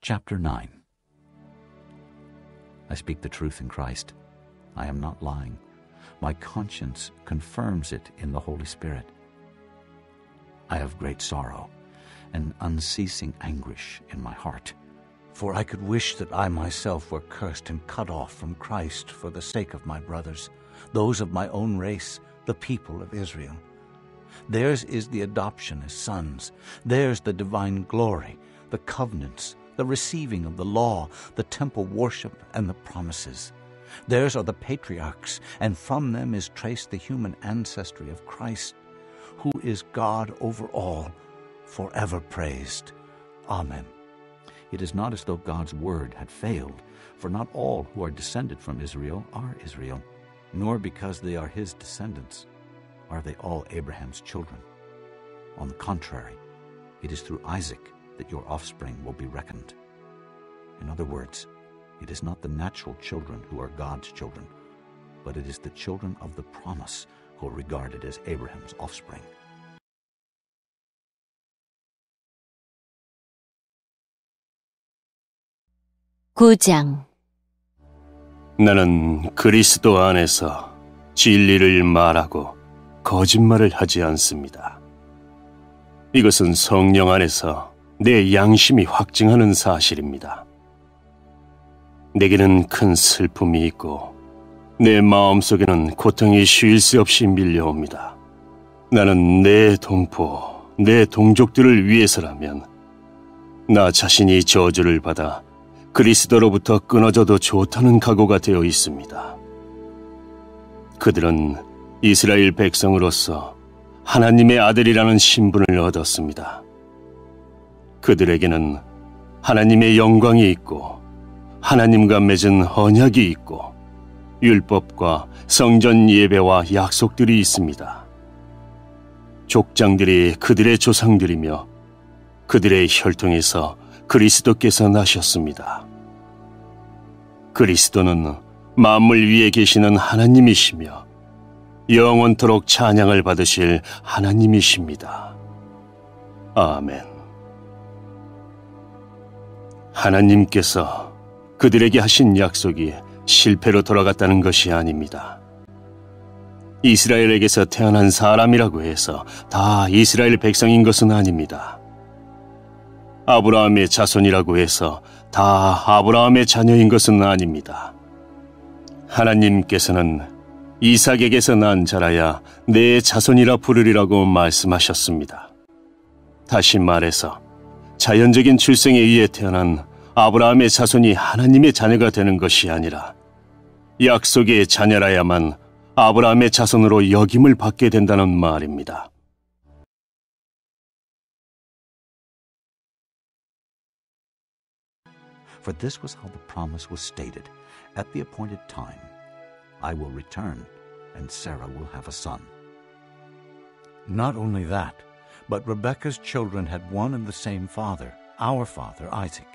Chapter 9. I speak the truth in Christ. I am not lying. My conscience confirms it in the Holy Spirit. I have great sorrow and unceasing anguish in my heart, for I could wish that I myself were cursed and cut off from Christ for the sake of my brothers, those of my own race, the people of Israel. Theirs is the adoption as sons. Theirs the divine glory, the covenants, the receiving of the law, the temple worship, and the promises. Theirs are the patriarchs, and from them is traced the human ancestry of Christ, who is God over all, forever praised. Amen. It is not as though God's word had failed, for not all who are descended from Israel are Israel, nor because they are his descendants are they all Abraham's children. On the contrary, it is through Isaac that your offspring will be reckoned. In other words, it is not the natural children who are God's children, but it is the children of the promise who are regarded as Abraham's offspring. (9장) 나는 그리스도 안에서 진리를 말하고 거짓말을 하지 않습니다. 이것은 성령 안에서 내 양심이 확증하는 사실입니다. 내게는 큰 슬픔이 있고 내 마음속에는 고통이 쉴 새 없이 밀려옵니다. 나는 내 동포, 내 동족들을 위해서라면 나 자신이 저주를 받아 그리스도로부터 끊어져도 좋다는 각오가 되어 있습니다. 그들은 이스라엘 백성으로서 하나님의 아들이라는 신분을 얻었습니다. 그들에게는 하나님의 영광이 있고 하나님과 맺은 언약이 있고 율법과 성전 예배와 약속들이 있습니다. 족장들이 그들의 조상들이며 그들의 혈통에서 그리스도께서 나셨습니다. 그리스도는 만물 위에 계시는 하나님이시며 영원토록 찬양을 받으실 하나님이십니다. 아멘. 하나님께서 그들에게 하신 약속이 실패로 돌아갔다는 것이 아닙니다. 이스라엘에게서 태어난 사람이라고 해서 다 이스라엘 백성인 것은 아닙니다. 아브라함의 자손이라고 해서 다 아브라함의 자녀인 것은 아닙니다. 하나님께서는 이삭에게서 난 자라야 내 자손이라 부르리라고 말씀하셨습니다. 다시 말해서 자연적인 출생에 의해 태어난 아브라함의 자손이 하나님의 자녀가 되는 것이 아니라 약속의 자녀라야만 아브라함의 자손으로 여김을 받게 된다는 말입니다. For this was how the promise was stated. At the appointed time, I will return, and Sarah will have a son. Not only that, but Rebekah's children had one and the same father, our father Isaac.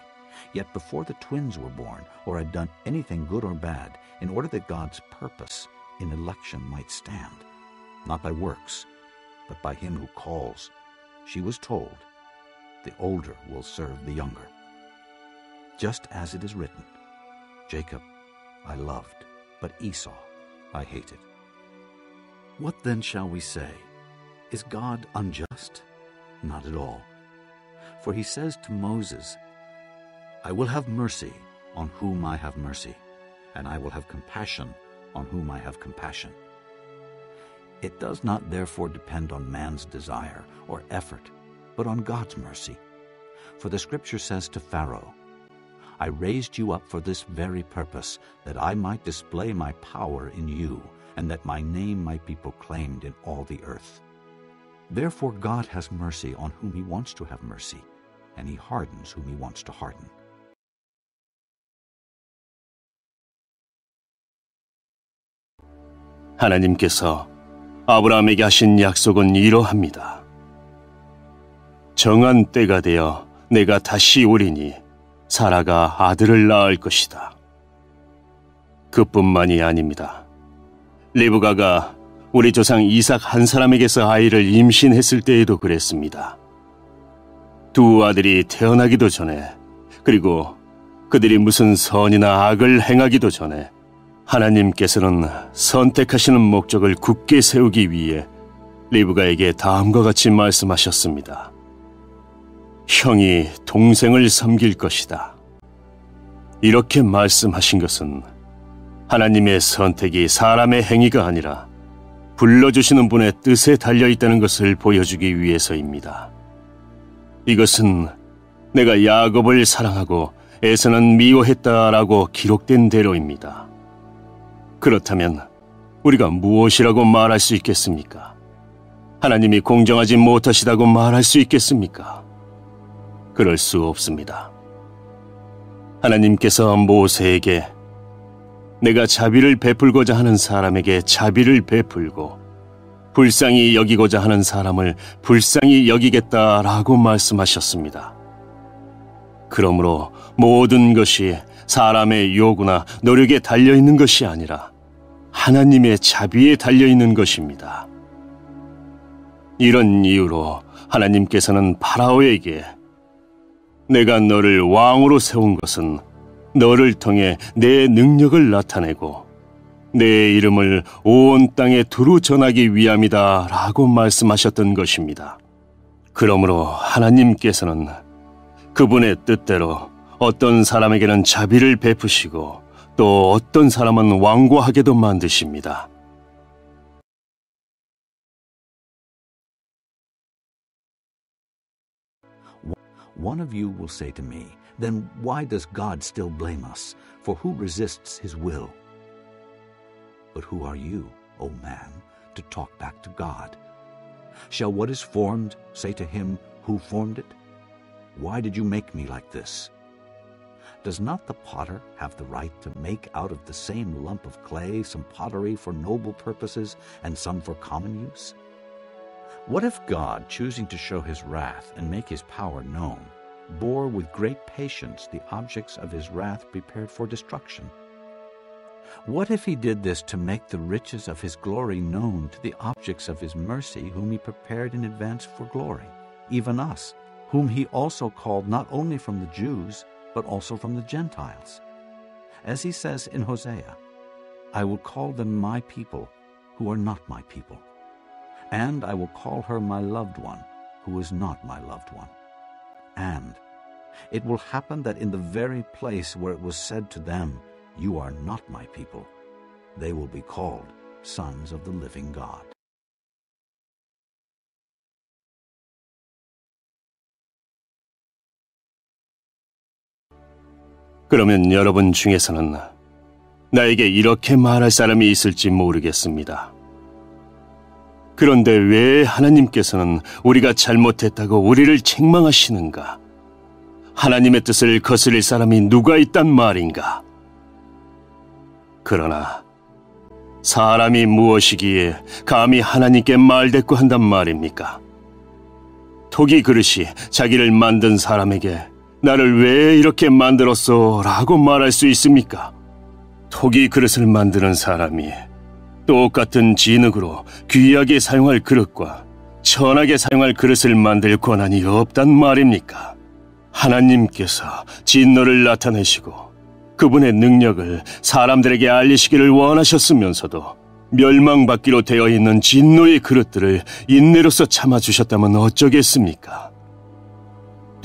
Yet before the twins were born, or had done anything good or bad, in order that God's purpose in election might stand, not by works, but by him who calls, she was told, the older will serve the younger. Just as it is written, Jacob I loved, but Esau I hated. What then shall we say? Is God unjust? Not at all. For he says to Moses, I will have mercy on whom I have mercy, and I will have compassion on whom I have compassion. It does not therefore depend on man's desire or effort, but on God's mercy. For the scripture says to Pharaoh, I raised you up for this very purpose, that I might display my power in you, and that my name might be proclaimed in all the earth. Therefore God has mercy on whom he wants to have mercy, and he hardens whom he wants to harden. 하나님께서 아브라함에게 하신 약속은 이러합니다. 정한 때가 되어 내가 다시 오리니 사라가 아들을 낳을 것이다. 그뿐만이 아닙니다. 리브가가 우리 조상 이삭 한 사람에게서 아이를 임신했을 때에도 그랬습니다. 두 아들이 태어나기도 전에 그리고 그들이 무슨 선이나 악을 행하기도 전에 하나님께서는 선택하시는 목적을 굳게 세우기 위해 리브가에게 다음과 같이 말씀하셨습니다. 형이 동생을 섬길 것이다. 이렇게 말씀하신 것은 하나님의 선택이 사람의 행위가 아니라 불러주시는 분의 뜻에 달려있다는 것을 보여주기 위해서입니다. 이것은 내가 야곱을 사랑하고 에서는 미워했다라고 기록된 대로입니다. 그렇다면 우리가 무엇이라고 말할 수 있겠습니까? 하나님이 공정하지 못하시다고 말할 수 있겠습니까? 그럴 수 없습니다. 하나님께서 모세에게 내가 자비를 베풀고자 하는 사람에게 자비를 베풀고 불쌍히 여기고자 하는 사람을 불쌍히 여기겠다라고 말씀하셨습니다. 그러므로 모든 것이 사람의 요구나 노력에 달려있는 것이 아니라 하나님의 자비에 달려있는 것입니다. 이런 이유로 하나님께서는 파라오에게 내가 너를 왕으로 세운 것은 너를 통해 내 능력을 나타내고 내 이름을 온 땅에 두루 전하기 위함이다 라고 말씀하셨던 것입니다. 그러므로 하나님께서는 그분의 뜻대로 어떤 사람에게는 자비를 베푸시고 또 어떤 사람은 완고하게도 만드십니다. One of you will say to me, then why does God still blame us? For who resists his will? But who are you, O man, to talk back to God? Shall what is formed say to him who formed it, why did you make me like this? Does not the potter have the right to make out of the same lump of clay some pottery for noble purposes and some for common use? What if God, choosing to show his wrath and make his power known, bore with great patience the objects of his wrath prepared for destruction? What if he did this to make the riches of his glory known to the objects of his mercy, whom he prepared in advance for glory, even us, whom he also called not only from the Jews, but also from the Gentiles? As he says in Hosea, I will call them my people, who are not my people. And I will call her my loved one, who is not my loved one. And it will happen that in the very place where it was said to them, you are not my people, they will be called sons of the living God. 그러면 여러분 중에서는 나에게 이렇게 말할 사람이 있을지 모르겠습니다. 그런데 왜 하나님께서는 우리가 잘못했다고 우리를 책망하시는가? 하나님의 뜻을 거스릴 사람이 누가 있단 말인가? 그러나 사람이 무엇이기에 감히 하나님께 말대꾸한단 말입니까? 토기 그릇이 자기를 만든 사람에게 나를 왜 이렇게 만들었소? 라고 말할 수 있습니까? 토기 그릇을 만드는 사람이 똑같은 진흙으로 귀하게 사용할 그릇과 천하게 사용할 그릇을 만들 권한이 없단 말입니까? 하나님께서 진노를 나타내시고 그분의 능력을 사람들에게 알리시기를 원하셨으면서도 멸망받기로 되어 있는 진노의 그릇들을 인내로서 참아주셨다면 어쩌겠습니까?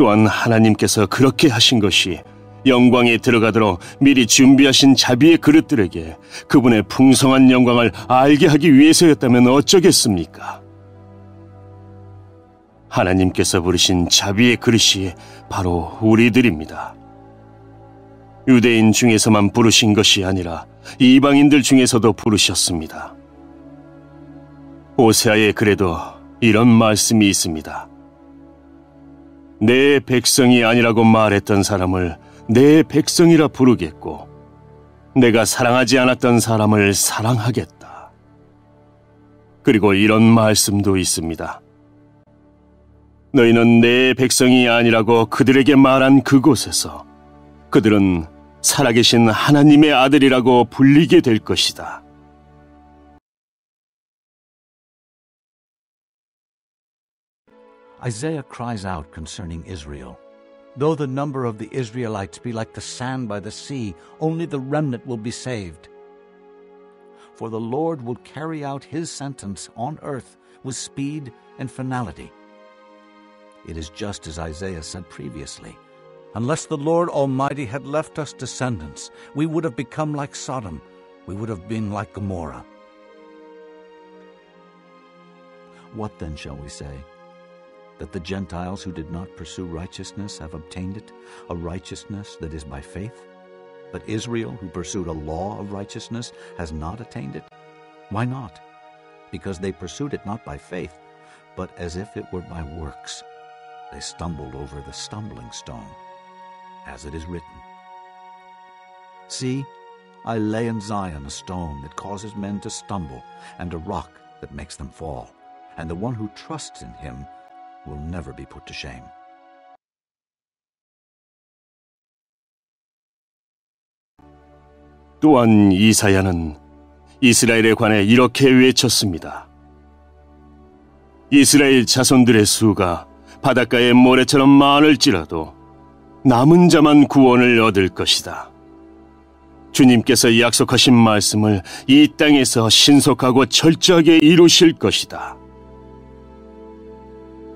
또한 하나님께서 그렇게 하신 것이 영광에 들어가도록 미리 준비하신 자비의 그릇들에게 그분의 풍성한 영광을 알게 하기 위해서였다면 어쩌겠습니까? 하나님께서 부르신 자비의 그릇이 바로 우리들입니다. 유대인 중에서만 부르신 것이 아니라 이방인들 중에서도 부르셨습니다. 호세아의 글에도 이런 말씀이 있습니다. 내 백성이 아니라고 말했던 사람을 내 백성이라 부르겠고 내가 사랑하지 않았던 사람을 사랑하겠다. 그리고 이런 말씀도 있습니다. 너희는 내 백성이 아니라고 그들에게 말한 그곳에서 그들은 살아계신 하나님의 아들이라고 불리게 될 것이다. Isaiah cries out concerning Israel, Though the number of the Israelites be like the sand by the sea, only the remnant will be saved. For the Lord will carry out his sentence on earth with speed and finality. It is just as Isaiah said previously, unless the Lord Almighty had left us descendants, we would have become like Sodom, we would have been like Gomorrah. What then shall we say? That the Gentiles who did not pursue righteousness have obtained it, a righteousness that is by faith? But Israel, who pursued a law of righteousness, has not attained it? Why not? Because they pursued it not by faith, but as if it were by works. They stumbled over the stumbling stone, as it is written, See, I lay in Zion a stone that causes men to stumble, and a rock that makes them fall. And the one who trusts in him will never be put to shame. 또한 이사야는 이스라엘에 관해 이렇게 외쳤습니다. 이스라엘 자손들의 수가 바닷가의 모래처럼 많을지라도 남은 자만 구원을 얻을 것이다. 주님께서 약속하신 말씀을 이 땅에서 신속하고 철저하게 이루실 것이다.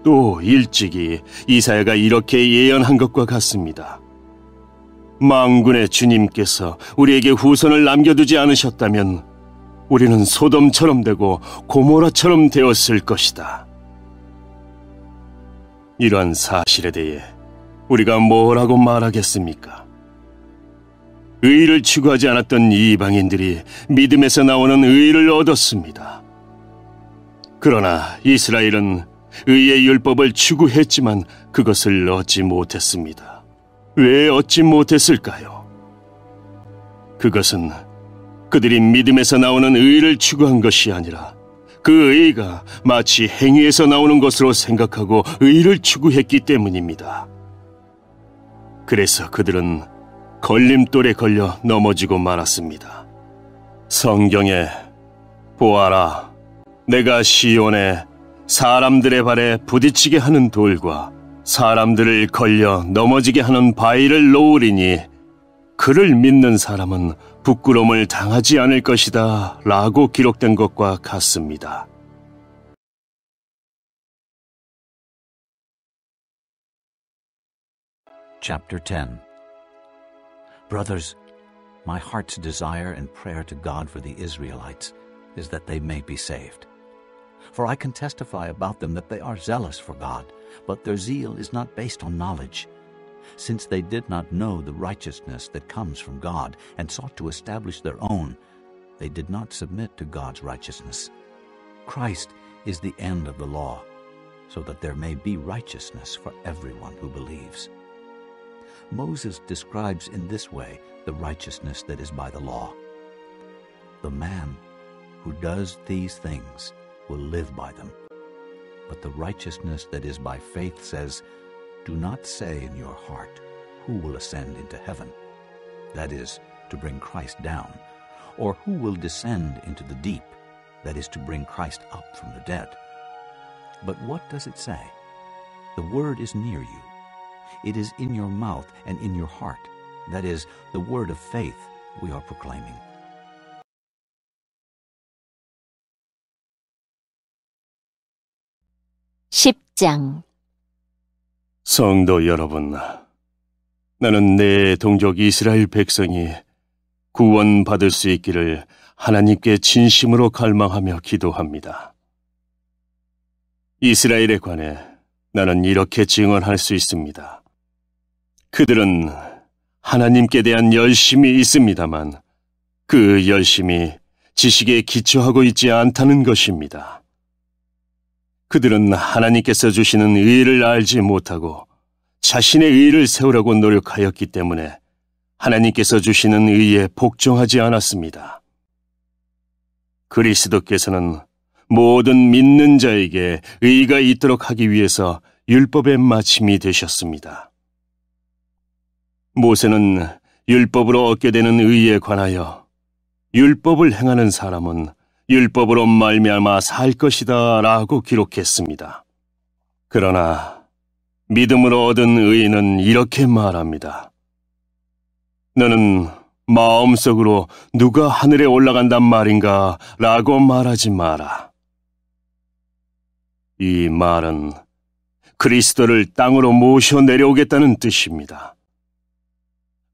또 일찍이 이사야가 이렇게 예언한 것과 같습니다. 만군의 주님께서 우리에게 후손을 남겨두지 않으셨다면 우리는 소돔처럼 되고 고모라처럼 되었을 것이다. 이러한 사실에 대해 우리가 뭐라고 말하겠습니까? 의를 추구하지 않았던 이방인들이 믿음에서 나오는 의를 얻었습니다. 그러나 이스라엘은 의의 율법을 추구했지만 그것을 얻지 못했습니다. 왜 얻지 못했을까요? 그것은 그들이 믿음에서 나오는 의를 추구한 것이 아니라 그 의가 마치 행위에서 나오는 것으로 생각하고 의를 추구했기 때문입니다. 그래서 그들은 걸림돌에 걸려 넘어지고 말았습니다. 성경에 보아라, 내가 시온에 사람들의 발에 부딪히게 하는 돌과 사람들을 걸려 넘어지게 하는 바위를 놓으리니 그를 믿는 사람은 부끄러움을 당하지 않을 것이다 라고 기록된 것과 같습니다. Chapter 10. Brothers, my heart's desire and prayer to God for the Israelites is that they may be saved. For I can testify about them that they are zealous for God, but their zeal is not based on knowledge. Since they did not know the righteousness that comes from God and sought to establish their own, they did not submit to God's righteousness. Christ is the end of the law, so that there may be righteousness for everyone who believes. Moses describes in this way the righteousness that is by the law. The man who does these things will live by them. But the righteousness that is by faith says, Do not say in your heart, Who will ascend into heaven? That is, to bring Christ down. Or who will descend into the deep? That is, to bring Christ up from the dead. But what does it say? The word is near you. It is in your mouth and in your heart. That is, the word of faith we are proclaiming. (10장) 성도 여러분, 나는 내 동족 이스라엘 백성이 구원받을 수 있기를 하나님께 진심으로 갈망하며 기도합니다. 이스라엘에 관해 나는 이렇게 증언할 수 있습니다. 그들은 하나님께 대한 열심이 있습니다만 그 열심이 지식에 기초하고 있지 않다는 것입니다. 그들은 하나님께서 주시는 의를 알지 못하고 자신의 의를 세우려고 노력하였기 때문에 하나님께서 주시는 의에 복종하지 않았습니다. 그리스도께서는 모든 믿는 자에게 의가 있도록 하기 위해서 율법의 마침이 되셨습니다. 모세는 율법으로 얻게 되는 의에 관하여 율법을 행하는 사람은 율법으로 말미암아 살 것이다 라고 기록했습니다. 그러나 믿음으로 얻은 의인은 이렇게 말합니다. 너는 마음속으로 누가 하늘에 올라간단 말인가 라고 말하지 마라. 이 말은 그리스도를 땅으로 모셔 내려오겠다는 뜻입니다.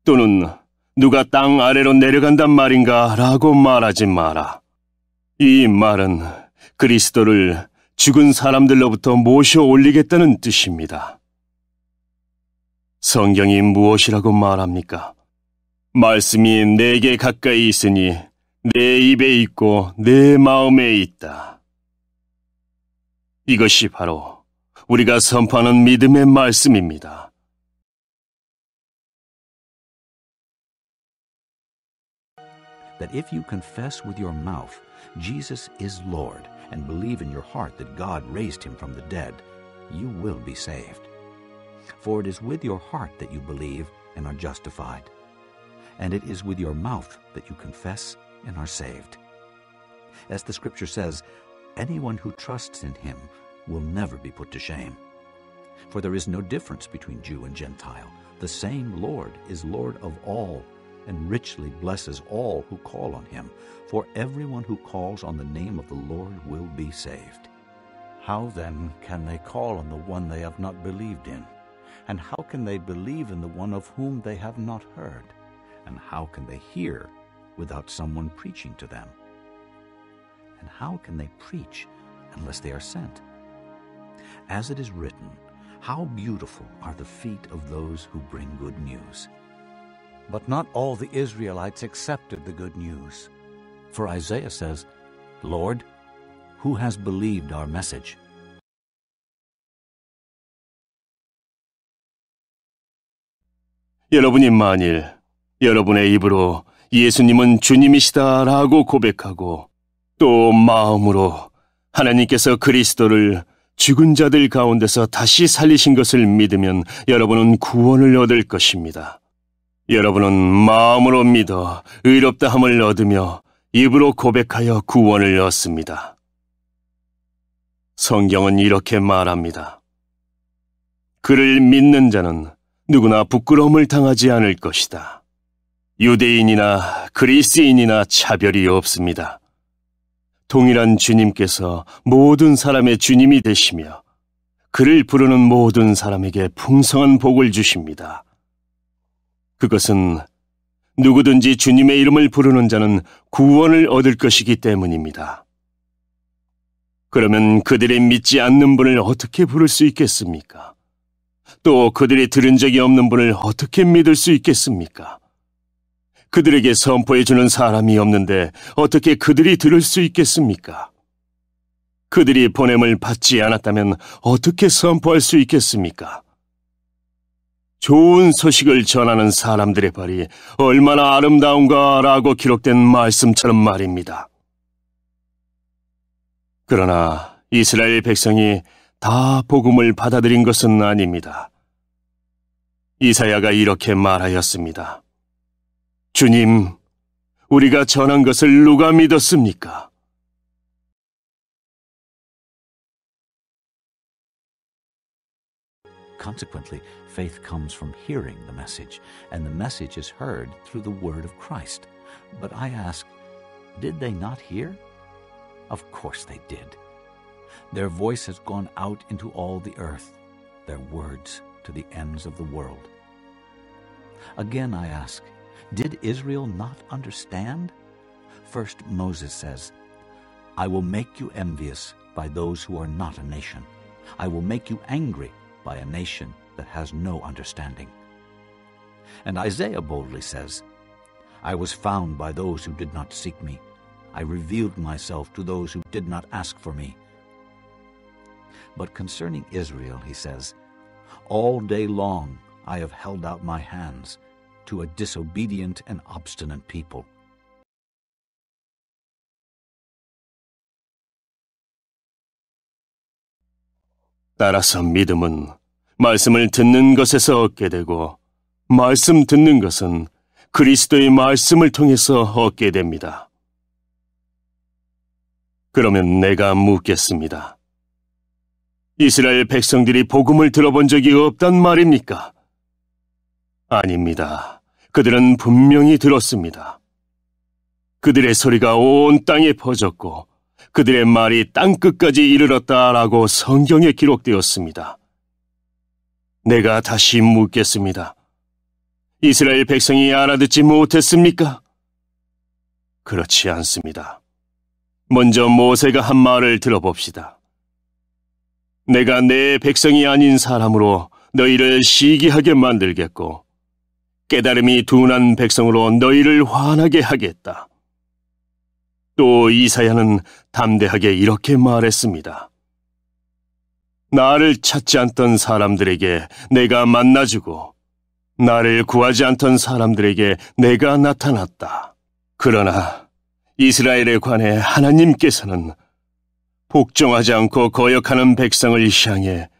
또는 누가 땅 아래로 내려간단 말인가 라고 말하지 마라. 이 말은 그리스도를 죽은 사람들로부터 모셔 올리겠다는 뜻입니다. 성경이 무엇이라고 말합니까? 말씀이 내게 가까이 있으니 내 입에 있고 내 마음에 있다. 이것이 바로 우리가 선포하는 믿음의 말씀입니다. That if you confess with your mouth Jesus is Lord and believe in your heart that God raised him from the dead, you will be saved. For it is with your heart that you believe and are justified, and it is with your mouth that you confess and are saved. As the Scripture says, anyone who trusts in him will never be put to shame. For there is no difference between Jew and Gentile. The same Lord is Lord of all, and richly blesses all who call on him. For everyone who calls on the name of the Lord will be saved. How then can they call on the one they have not believed in? And how can they believe in the one of whom they have not heard? And how can they hear without someone preaching to them? And how can they preach unless they are sent? As it is written, how beautiful are the feet of those who bring good news. But not all the Israelites accepted the good news. For Isaiah says, Lord, who has believed our message? 여러분이 만일 여러분의 입으로 예수님은 주님이시다라고 고백하고 또 마음으로 하나님께서 그리스도를 죽은 자들 가운데서 다시 살리신 것을 믿으면 여러분은 구원을 얻을 것입니다. 여러분은 마음으로 믿어 의롭다함을 얻으며 입으로 고백하여 구원을 얻습니다. 성경은 이렇게 말합니다. 그를 믿는 자는 누구나 부끄러움을 당하지 않을 것이다. 유대인이나 그리스인이나 차별이 없습니다. 동일한 주님께서 모든 사람의 주님이 되시며 그를 부르는 모든 사람에게 풍성한 복을 주십니다. 그것은 누구든지 주님의 이름을 부르는 자는 구원을 얻을 것이기 때문입니다. 그러면 그들이 믿지 않는 분을 어떻게 부를 수 있겠습니까? 또 그들이 들은 적이 없는 분을 어떻게 믿을 수 있겠습니까? 그들에게 선포해주는 사람이 없는데 어떻게 그들이 들을 수 있겠습니까? 그들이 보냄을 받지 않았다면 어떻게 선포할 수 있겠습니까? 좋은 소식을 전하는 사람들의 발이 얼마나 아름다운가라고 기록된 말씀처럼 말입니다. 그러나 이스라엘 백성이 다 복음을 받아들인 것은 아닙니다. 이사야가 이렇게 말하였습니다. 주님, 우리가 전한 것을 누가 믿었습니까? Consequently, faith comes from hearing the message, and the message is heard through the word of Christ. But I ask, did they not hear? Of course they did. Their voice has gone out into all the earth, their words to the ends of the world. Again I ask, did Israel not understand? First Moses says, I will make you envious by those who are not a nation. I will make you angry by a nation that has no understanding. And Isaiah boldly says, I was found by those who did not seek me. I revealed myself to those who did not ask for me. But concerning Israel, he says, all day long I have held out my hands to a disobedient and obstinate people. 따라서 믿음은 말씀을 듣는 것에서 얻게 되고 말씀 듣는 것은 그리스도의 말씀을 통해서 얻게 됩니다. 그러면 내가 묻겠습니다. 이스라엘 백성들이 복음을 들어본 적이 없단 말입니까? 아닙니다. 그들은 분명히 들었습니다. 그들의 소리가 온 땅에 퍼졌고 그들의 말이 땅끝까지 이르렀다라고 성경에 기록되었습니다. 내가 다시 묻겠습니다. 이스라엘 백성이 알아듣지 못했습니까? 그렇지 않습니다. 먼저 모세가 한 말을 들어봅시다. 내가 내 백성이 아닌 사람으로 너희를 시기하게 만들겠고 깨달음이 둔한 백성으로 너희를 화나게 하겠다. 또 이사야는 담대하게 이렇게 말했습니다. 나를 찾지 않던 사람들에게 내가 만나주고 나를 구하지 않던 사람들에게 내가 나타났다. 그러나 이스라엘에 관해 하나님께서는 복종하지 않고 거역하는 백성을 향해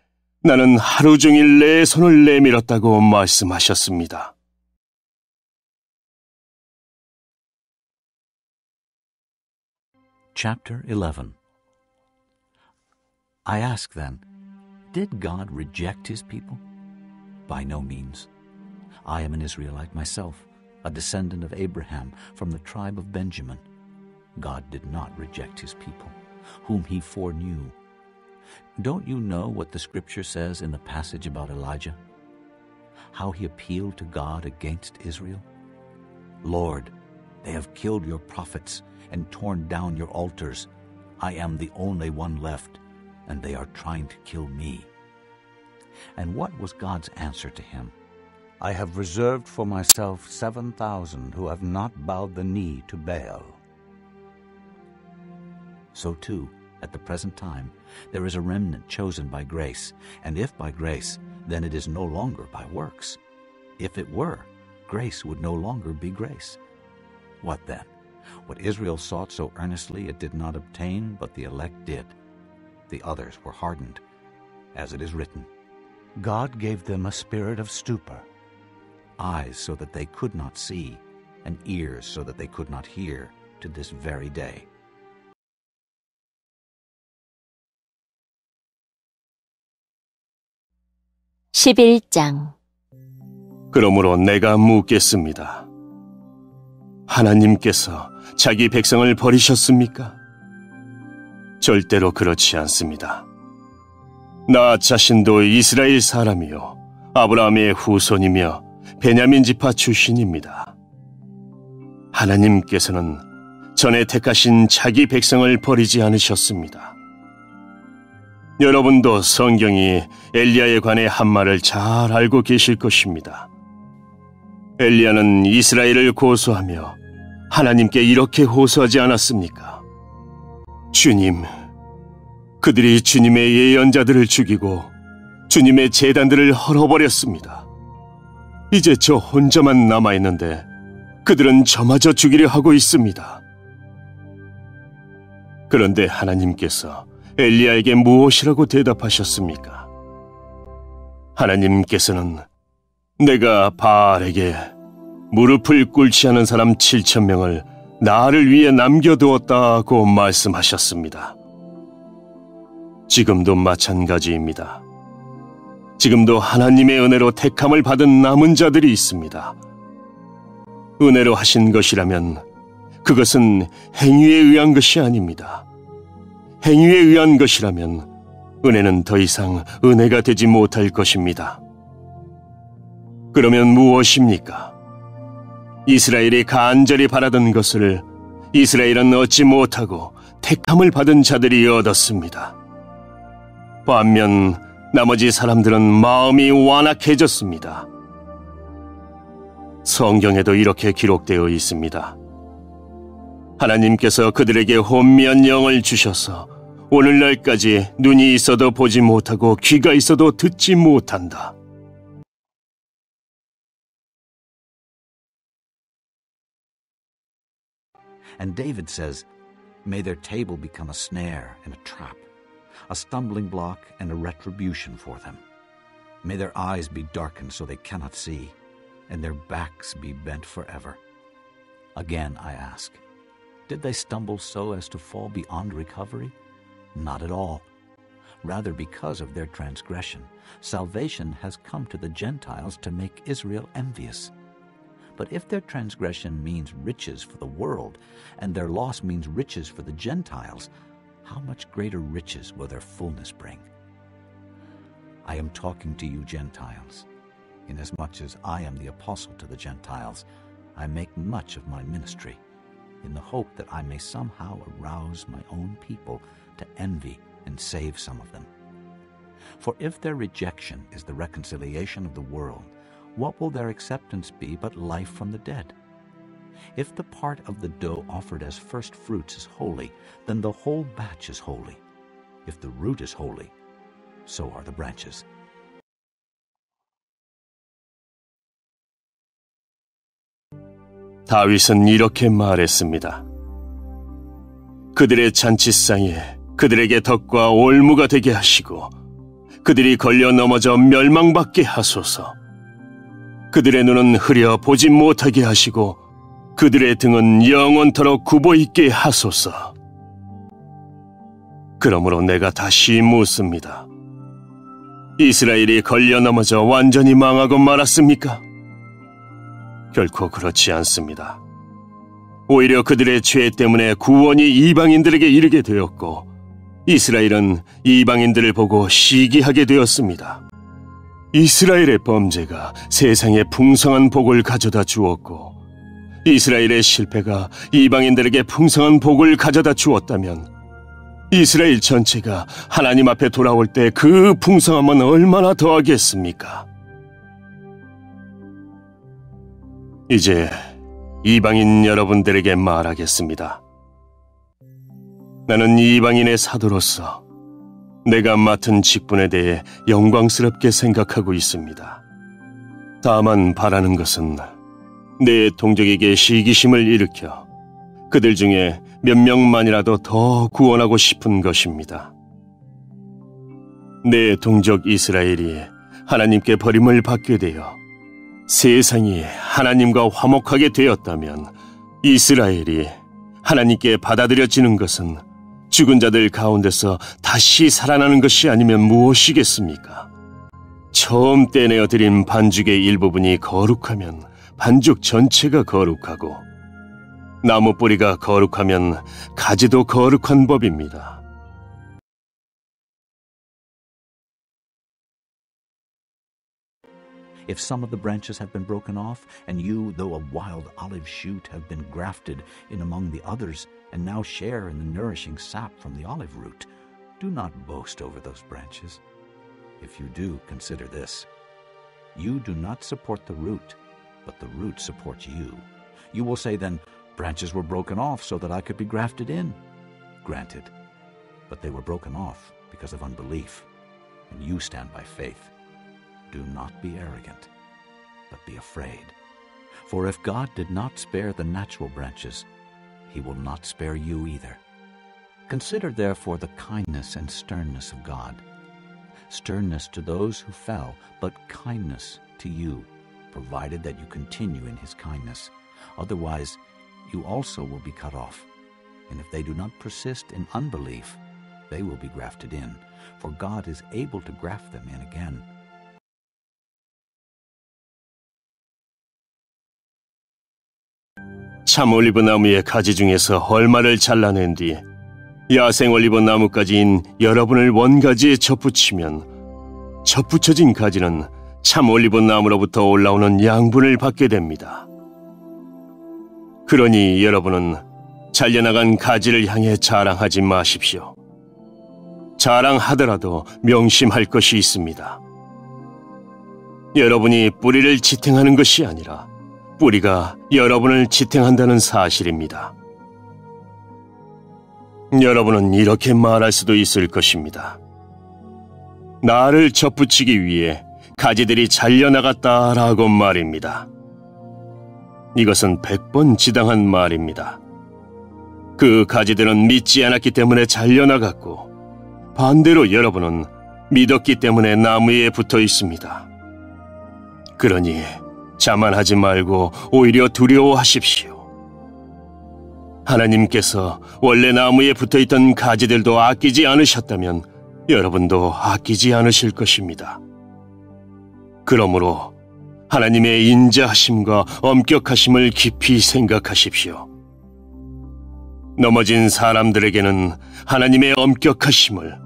나는 하루 종일 내 손을 내밀었다고 말씀하셨습니다. Chapter 11. I ask then, did God reject his people? By no means. I am an Israelite myself, a descendant of Abraham from the tribe of Benjamin. God did not reject his people, whom he foreknew. Don't you know what the scripture says in the passage about Elijah? How he appealed to God against Israel? Lord, they have killed your prophets and torn down your altars. I am the only one left, and they are trying to kill me. And what was God's answer to him? I have reserved for myself 7,000 who have not bowed the knee to Baal. So too, at the present time, there is a remnant chosen by grace, and if by grace, then it is no longer by works. If it were, grace would no longer be grace. What then? What Israel sought so earnestly it did not obtain, but the elect did. The others were hardened, as it is written, God gave them a spirit of stupor, eyes so that they could not see, and ears so that they could not hear, to this very day. (11장) 그러므로 내가 묻겠습니다. 하나님께서 자기 백성을 버리셨습니까? 절대로 그렇지 않습니다. 나 자신도 이스라엘 사람이요 아브라함의 후손이며 베냐민 지파 출신입니다. 하나님께서는 전에 택하신 자기 백성을 버리지 않으셨습니다. 여러분도 성경이 엘리야에 관해 한 말을 잘 알고 계실 것입니다. 엘리야는 이스라엘을 고소하며 하나님께 이렇게 호소하지 않았습니까? 주님, 그들이 주님의 예언자들을 죽이고 주님의 제단들을 헐어버렸습니다. 이제 저 혼자만 남아있는데 그들은 저마저 죽이려 하고 있습니다. 그런데 하나님께서 엘리야에게 무엇이라고 대답하셨습니까? 하나님께서는 내가 바알에게 무릎을 꿇지 않은 사람 7,000명을 나를 위해 남겨두었다고 말씀하셨습니다. 지금도 마찬가지입니다. 지금도 하나님의 은혜로 택함을 받은 남은 자들이 있습니다. 은혜로 하신 것이라면 그것은 행위에 의한 것이 아닙니다. 행위에 의한 것이라면 은혜는 더 이상 은혜가 되지 못할 것입니다. 그러면 무엇입니까? 이스라엘이 간절히 바라던 것을 이스라엘은 얻지 못하고 택함을 받은 자들이 얻었습니다. 반면 나머지 사람들은 마음이 완악해졌습니다. 성경에도 이렇게 기록되어 있습니다. 하나님께서 그들에게 혼미한 영을 주셔서 오늘날까지 눈이 있어도 보지 못하고 귀가 있어도 듣지 못한다. And David says, may their table become a snare and a trap, a stumbling block and a retribution for them. May their eyes be darkened so they cannot see, and their backs be bent forever. Again I ask, did they stumble so as to fall beyond recovery? Not at all. Rather, because of their transgression, salvation has come to the Gentiles to make Israel envious. But if their transgression means riches for the world, and their loss means riches for the Gentiles, how much greater riches will their fullness bring? I am talking to you Gentiles. Inasmuch as I am the apostle to the Gentiles, I make much of my ministry, in the hope that I may somehow arouse my own people to envy and save some of them. For if their rejection is the reconciliation of the world, what will their acceptance be but life from the dead? If the part of the dough offered as first fruits is holy, then the whole batch is holy. If the root is holy, so are the branches. 다윗은 이렇게 말했습니다. 그들의 잔치상에 그들에게 덕과 올무가 되게 하시고 그들이 걸려 넘어져 멸망받게 하소서. 그들의 눈은 흐려 보지 못하게 하시고 그들의 등은 영원토록 굽어 있게 하소서. 그러므로 내가 다시 묻습니다. 이스라엘이 걸려 넘어져 완전히 망하고 말았습니까? 결코 그렇지 않습니다. 오히려 그들의 죄 때문에 구원이 이방인들에게 이르게 되었고 이스라엘은 이방인들을 보고 시기하게 되었습니다. 이스라엘의 범죄가 세상에 풍성한 복을 가져다 주었고 이스라엘의 실패가 이방인들에게 풍성한 복을 가져다 주었다면 이스라엘 전체가 하나님 앞에 돌아올 때 그 풍성함은 얼마나 더하겠습니까? 이제 이방인 여러분들에게 말하겠습니다. 나는 이방인의 사도로서 내가 맡은 직분에 대해 영광스럽게 생각하고 있습니다. 다만 바라는 것은 내 동족에게 시기심을 일으켜 그들 중에 몇 명만이라도 더 구원하고 싶은 것입니다. 내 동족 이스라엘이 하나님께 버림을 받게 되어 세상이 하나님과 화목하게 되었다면 이스라엘이 하나님께 받아들여지는 것은 죽은 자들 가운데서 다시 살아나는 것이 아니면 무엇이겠습니까? 처음 떼내어 드린 반죽의 일부분이 거룩하면 반죽 전체가 거룩하고 나무 뿌리가 거룩하면 가지도 거룩한 법입니다. If some of the branches have been broken off, and you, though a wild olive shoot, have been grafted in among the others, and now share in the nourishing sap from the olive root, do not boast over those branches. If you do, consider this. You do not support the root, but the root supports you. You will say then, branches were broken off so that I could be grafted in. Granted, but they were broken off because of unbelief, and you stand by faith. Do not be arrogant, but be afraid. For if God did not spare the natural branches, he will not spare you either. Consider therefore the kindness and sternness of God. Sternness to those who fell, but kindness to you, provided that you continue in his kindness. Otherwise, you also will be cut off. And if they do not persist in unbelief, they will be grafted in, for God is able to graft them in again. 참 올리브 나무의 가지 중에서 헐마를 잘라낸 뒤 야생 올리브 나무까지인 여러분을 원가지에 접붙이면 접붙여진 가지는 참 올리브 나무로부터 올라오는 양분을 받게 됩니다. 그러니 여러분은 잘려나간 가지를 향해 자랑하지 마십시오. 자랑하더라도 명심할 것이 있습니다. 여러분이 뿌리를 지탱하는 것이 아니라 뿌리가 여러분을 지탱한다는 사실입니다. 여러분은 이렇게 말할 수도 있을 것입니다. 나를 접붙이기 위해 가지들이 잘려나갔다라고 말입니다. 이것은 100번 지당한 말입니다. 그 가지들은 믿지 않았기 때문에 잘려나갔고 반대로 여러분은 믿었기 때문에 나무에 붙어 있습니다. 그러니 자만하지 말고 오히려 두려워하십시오. 하나님께서 원래 나무에 붙어있던 가지들도 아끼지 않으셨다면 여러분도 아끼지 않으실 것입니다. 그러므로 하나님의 인자하심과 엄격하심을 깊이 생각하십시오. 넘어진 사람들에게는 하나님의 엄격하심을,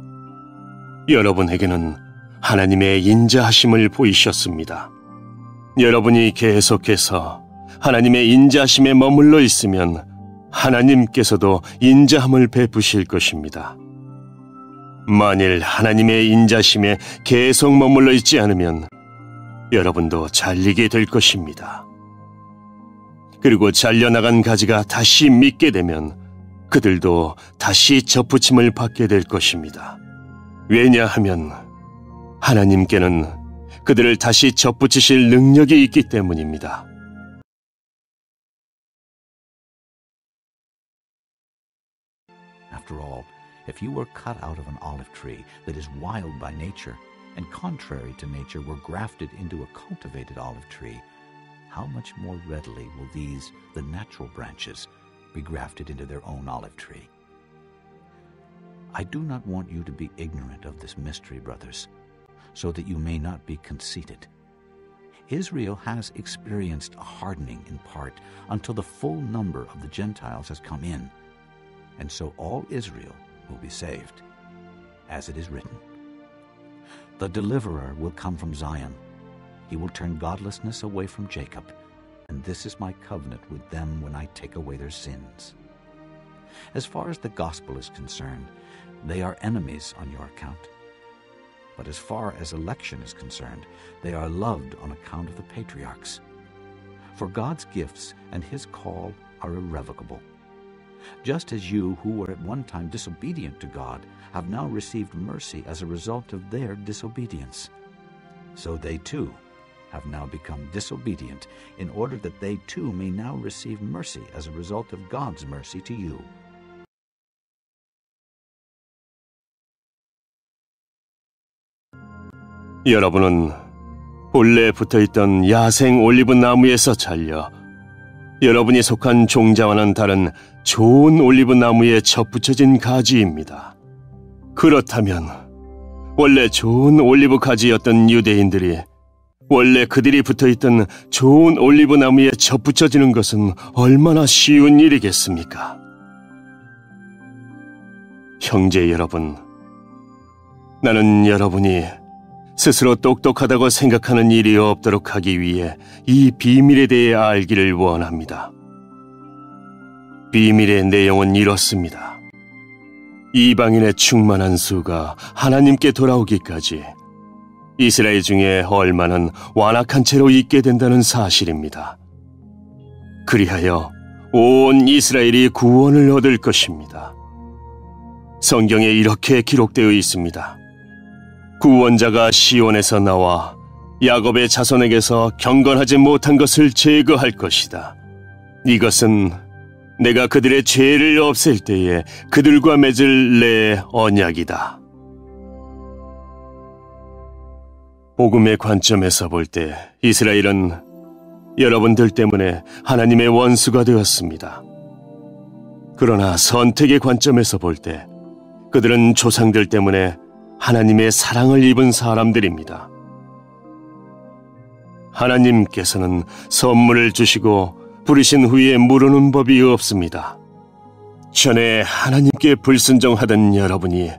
여러분에게는 하나님의 인자하심을 보이셨습니다. 여러분이 계속해서 하나님의 인자하심에 머물러 있으면 하나님께서도 인자함을 베푸실 것입니다. 만일 하나님의 인자심에 계속 머물러 있지 않으면 여러분도 잘리게 될 것입니다. 그리고 잘려나간 가지가 다시 믿게 되면 그들도 다시 접붙임을 받게 될 것입니다. 왜냐하면 하나님께는 그들을 다시 접붙이실 능력이 있기 때문입니다. After all, if you were cut out of an olive tree that is wild by nature, and contrary to nature were grafted into a cultivated olive tree, how much more readily will these, the natural branches, be grafted into their own olive tree? I do not want you to be ignorant of this mystery, brothers, so that you may not be conceited. Israel has experienced a hardening in part until the full number of the Gentiles has come in, and so all Israel will be saved. As it is written, "The deliverer will come from Zion. He will turn godlessness away from Jacob, and this is my covenant with them when I take away their sins." As far as the gospel is concerned, they are enemies on your account. But as far as election is concerned, they are loved on account of the patriarchs. For God's gifts and his call are irrevocable. Just as you, who were at one time disobedient to God, have now received mercy as a result of their disobedience, so they too have now become disobedient, in order that they too may now receive mercy as a result of God's mercy to you. 여러분은 본래 붙어있던 야생 올리브 나무에서 잘려 여러분이 속한 종자와는 다른 좋은 올리브 나무에 접붙여진 가지입니다. 그렇다면 원래 좋은 올리브 가지였던 유대인들이 원래 그들이 붙어있던 좋은 올리브 나무에 접붙여지는 것은 얼마나 쉬운 일이겠습니까? 형제 여러분, 나는 여러분이 스스로 똑똑하다고 생각하는 일이 없도록 하기 위해 이 비밀에 대해 알기를 원합니다. 비밀의 내용은 이렇습니다. 이방인의 충만한 수가 하나님께 돌아오기까지 이스라엘 중에 얼마는 완악한 채로 있게 된다는 사실입니다. 그리하여 온 이스라엘이 구원을 얻을 것입니다. 성경에 이렇게 기록되어 있습니다. 구원자가 시온에서 나와 야곱의 자손에게서 경건하지 못한 것을 제거할 것이다. 이것은 내가 그들의 죄를 없앨 때에 그들과 맺을 내 언약이다. 복음의 관점에서 볼 때 이스라엘은 여러분들 때문에 하나님의 원수가 되었습니다. 그러나 선택의 관점에서 볼 때 그들은 조상들 때문에 하나님의 사랑을 입은 사람들입니다. 하나님께서는 선물을 주시고 부르신 후에 물으는 법이 없습니다. 전에 하나님께 불순종하던 여러분이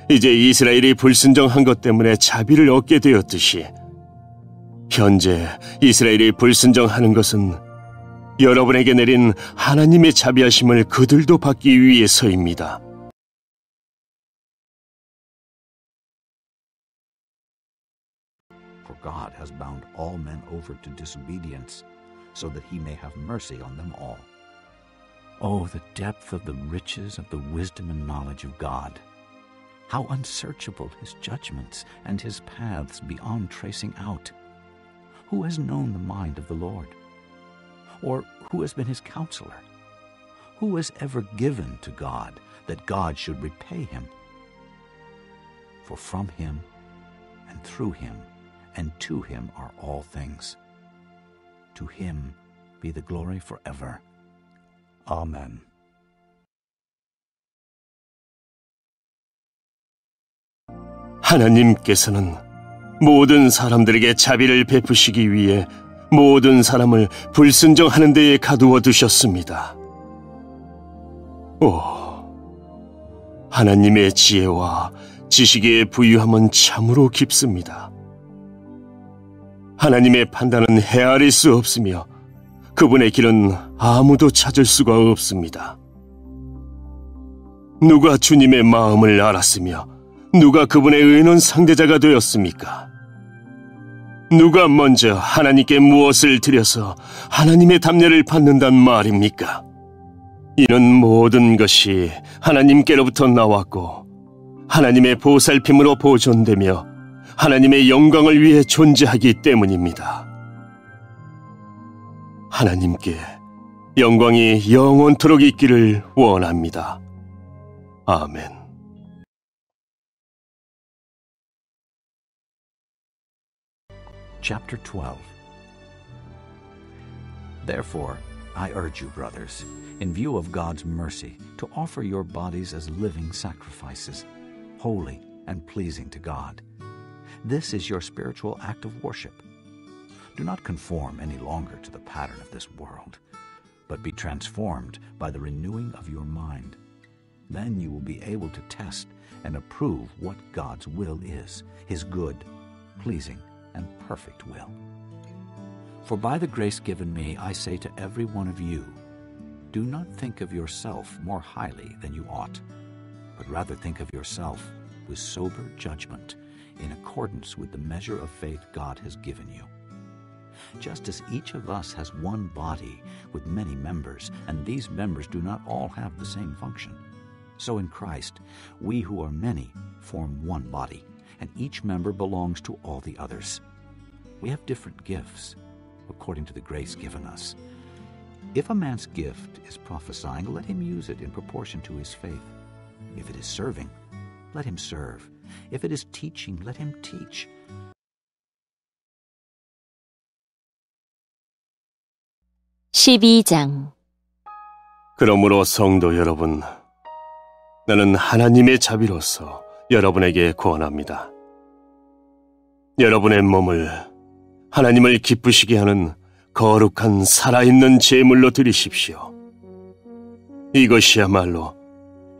이제 이스라엘이 불순종한 것 때문에 자비를 얻게 되었듯이 현재 이스라엘이 불순종하는 것은 여러분에게 내린 하나님의 자비하심을 그들도 받기 위해서입니다. For God has bound all men over to disobedience, so that he may have mercy on them all. Oh, the depth of the riches of the wisdom and knowledge of God! How unsearchable his judgments and his paths beyond tracing out! Who has known the mind of the Lord? Or who has been his counselor? Who has ever given to God that God should repay him? For from him and through him and to him are all things. To him be the glory forever. Amen. 하나님께서는 모든 사람들에게 자비를 베푸시기 위해 모든 사람을 불순종하는 데에 가두어 두셨습니다. 오, 하나님의 지혜와 지식의 부유함은 참으로 깊습니다. 하나님의 판단은 헤아릴 수 없으며 그분의 길은 아무도 찾을 수가 없습니다. 누가 주님의 마음을 알았으며 누가 그분의 의논 상대자가 되었습니까? 누가 먼저 하나님께 무엇을 드려서 하나님의 답례를 받는단 말입니까? 이는 모든 것이 하나님께로부터 나왔고 하나님의 보살핌으로 보존되며 하나님의 영광을 위해 존재하기 때문입니다. 하나님께 영광이 영원토록 있기를 원합니다. 아멘. Chapter 12. Therefore, I urge you, brothers, in view of God's mercy, to offer your bodies as living sacrifices, holy and pleasing to God. This is your spiritual act of worship. Do not conform any longer to the pattern of this world, but be transformed by the renewing of your mind. Then you will be able to test and approve what God's will is, His good, pleasing, and perfect will. For by the grace given me, I say to every one of you, do not think of yourself more highly than you ought, but rather think of yourself with sober judgment, in accordance with the measure of faith God has given you. Just as each of us has one body with many members, and these members do not all have the same function, so in Christ we who are many form one body, and each member belongs to all the others. We have different gifts, according to the grace given us. If a man's gift is prophesying, let him use it in proportion to his faith. If it is serving, let him serve. If it is teaching, let him teach. (12장) 그러므로 성도 여러분, 나는 하나님의 자비로서 여러분에게 권합니다. 여러분의 몸을 하나님을 기쁘시게 하는 거룩한 살아있는 제물로 드리십시오. 이것이야말로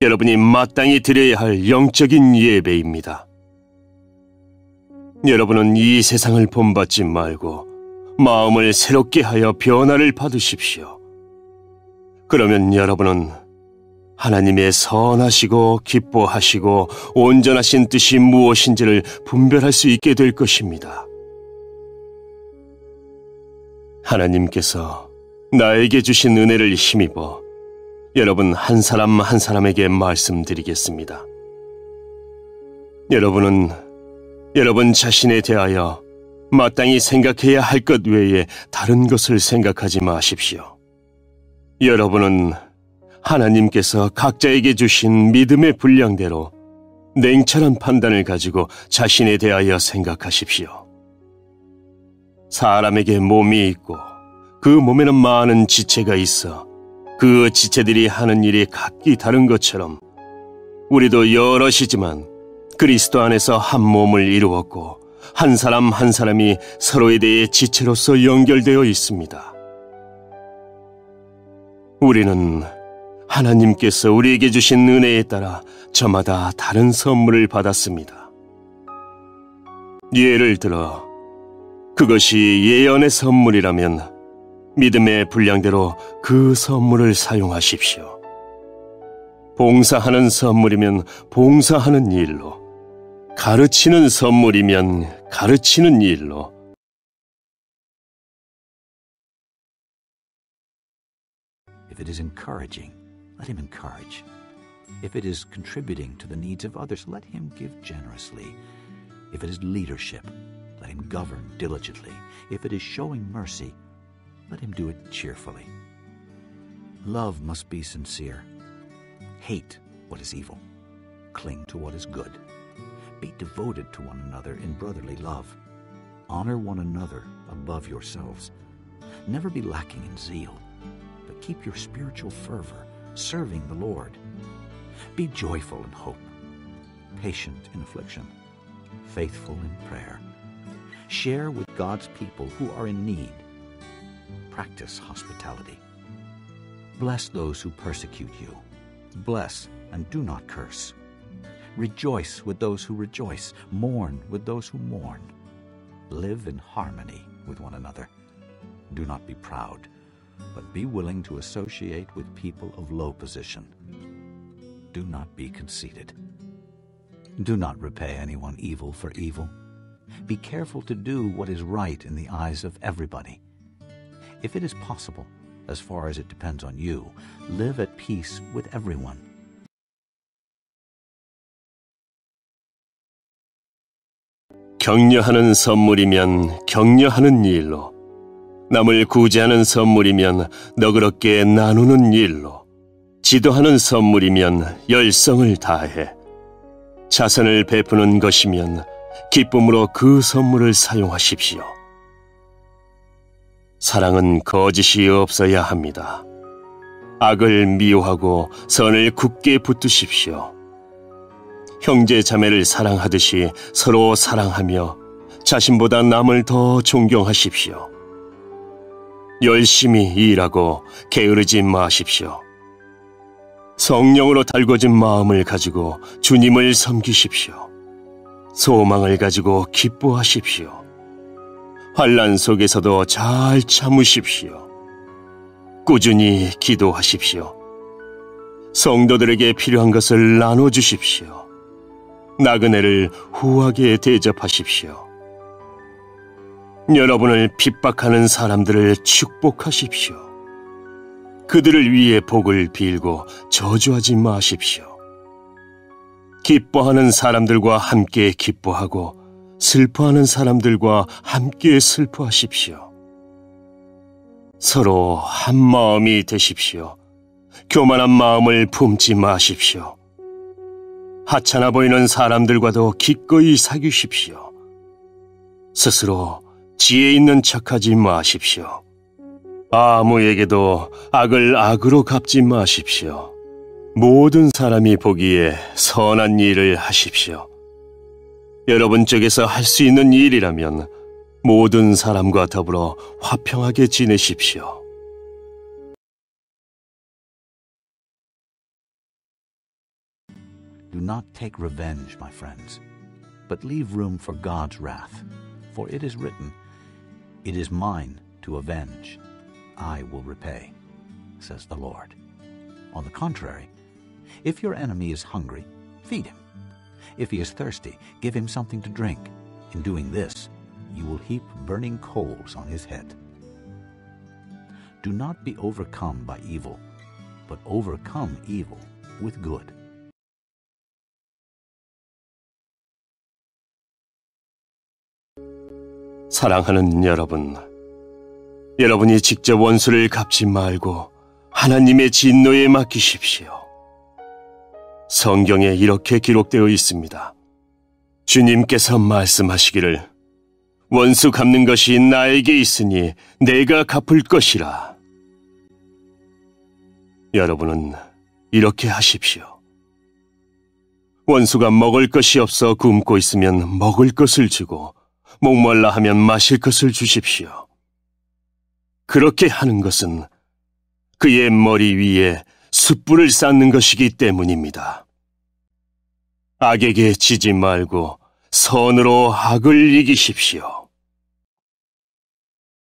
여러분이 마땅히 드려야 할 영적인 예배입니다. 여러분은 이 세상을 본받지 말고 마음을 새롭게 하여 변화를 받으십시오. 그러면 여러분은 하나님의 선하시고 기뻐하시고 온전하신 뜻이 무엇인지를 분별할 수 있게 될 것입니다. 하나님께서 나에게 주신 은혜를 힘입어 여러분 한 사람 한 사람에게 말씀드리겠습니다. 여러분은 여러분 자신에 대하여 마땅히 생각해야 할 것 외에 다른 것을 생각하지 마십시오. 여러분은 하나님께서 각자에게 주신 믿음의 분량대로 냉철한 판단을 가지고 자신에 대하여 생각하십시오. 사람에게 몸이 있고 그 몸에는 많은 지체가 있어 그 지체들이 하는 일이 각기 다른 것처럼 우리도 여럿이지만 그리스도 안에서 한 몸을 이루었고 한 사람 한 사람이 서로에 대해 지체로서 연결되어 있습니다. 우리는 하나님께서 우리에게 주신 은혜에 따라 저마다 다른 선물을 받았습니다. 예를 들어 그것이 예언의 선물이라면 믿음의 분량대로 그 선물을 사용하십시오. 봉사하는 선물이면 봉사하는 일로, 가르치는 선물이면 가르치는 일로, If it is encouraging, let him encourage. If it is contributing to the needs of others, let him give generously. If it is leadership, let him govern diligently. If it is showing mercy, let him do it cheerfully. Love must be sincere. Hate what is evil. Cling to what is good. Be devoted to one another in brotherly love. Honor one another above yourselves. Never be lacking in zeal, but keep your spiritual fervor, serving the Lord. Be joyful in hope, patient in affliction, faithful in prayer. Share with God's people who are in need. Practice hospitality. Bless those who persecute you. Bless and do not curse. Rejoice with those who rejoice. Mourn with those who mourn. Live in harmony with one another. Do not be proud, but be willing to associate with people of low position. Do not be conceited. Do not repay anyone evil for evil. Be careful to do what is right in the eyes of everybody. If it is possible, as far as it depends on you, live at peace with everyone. 격려하는 선물이면 격려하는 일로, 남을 구제하는 선물이면 너그럽게 나누는 일로, 지도하는 선물이면 열성을 다해, 자선을 베푸는 것이면 기쁨으로 그 선물을 사용하십시오. 사랑은 거짓이 없어야 합니다. 악을 미워하고 선을 굳게 붙드십시오. 형제 자매를 사랑하듯이 서로 사랑하며 자신보다 남을 더 존경하십시오. 열심히 일하고 게으르지 마십시오. 성령으로 달궈진 마음을 가지고 주님을 섬기십시오. 소망을 가지고 기뻐하십시오. 환난 속에서도 잘 참으십시오. 꾸준히 기도하십시오. 성도들에게 필요한 것을 나눠주십시오. 나그네를 후하게 대접하십시오. 여러분을 핍박하는 사람들을 축복하십시오. 그들을 위해 복을 빌고 저주하지 마십시오. 기뻐하는 사람들과 함께 기뻐하고 슬퍼하는 사람들과 함께 슬퍼하십시오. 서로 한 마음이 되십시오. 교만한 마음을 품지 마십시오. 하찮아 보이는 사람들과도 기꺼이 사귀십시오. 스스로 지혜 있는 척하지 마십시오. 아무에게도 악을 악으로 갚지 마십시오. 모든 사람이 보기에 선한 일을 하십시오. 여러분 쪽에서 할 수 있는 일이라면 모든 사람과 더불어 화평하게 지내십시오. Do not take revenge, my friends, but leave room for God's wrath. For it is written, "It is mine to avenge. I will repay," says the Lord. On the contrary, if your enemy is hungry, feed him. If he is thirsty, give him something to drink. In doing this, you will heap burning coals on his head. Do not be overcome by evil, but overcome evil with good. 사랑하는 여러분, 여러분이 직접 원수를 갚지 말고 하나님의 진노에 맡기십시오. 성경에 이렇게 기록되어 있습니다. 주님께서 말씀하시기를 원수 갚는 것이 나에게 있으니 내가 갚을 것이라. 여러분은 이렇게 하십시오. 원수가 먹을 것이 없어 굶고 있으면 먹을 것을 주고 목말라 하면 마실 것을 주십시오. 그렇게 하는 것은 그의 머리 위에 숯불을 쌓는 것이기 때문입니다. 악에게 지지 말고 선으로 악을 이기십시오.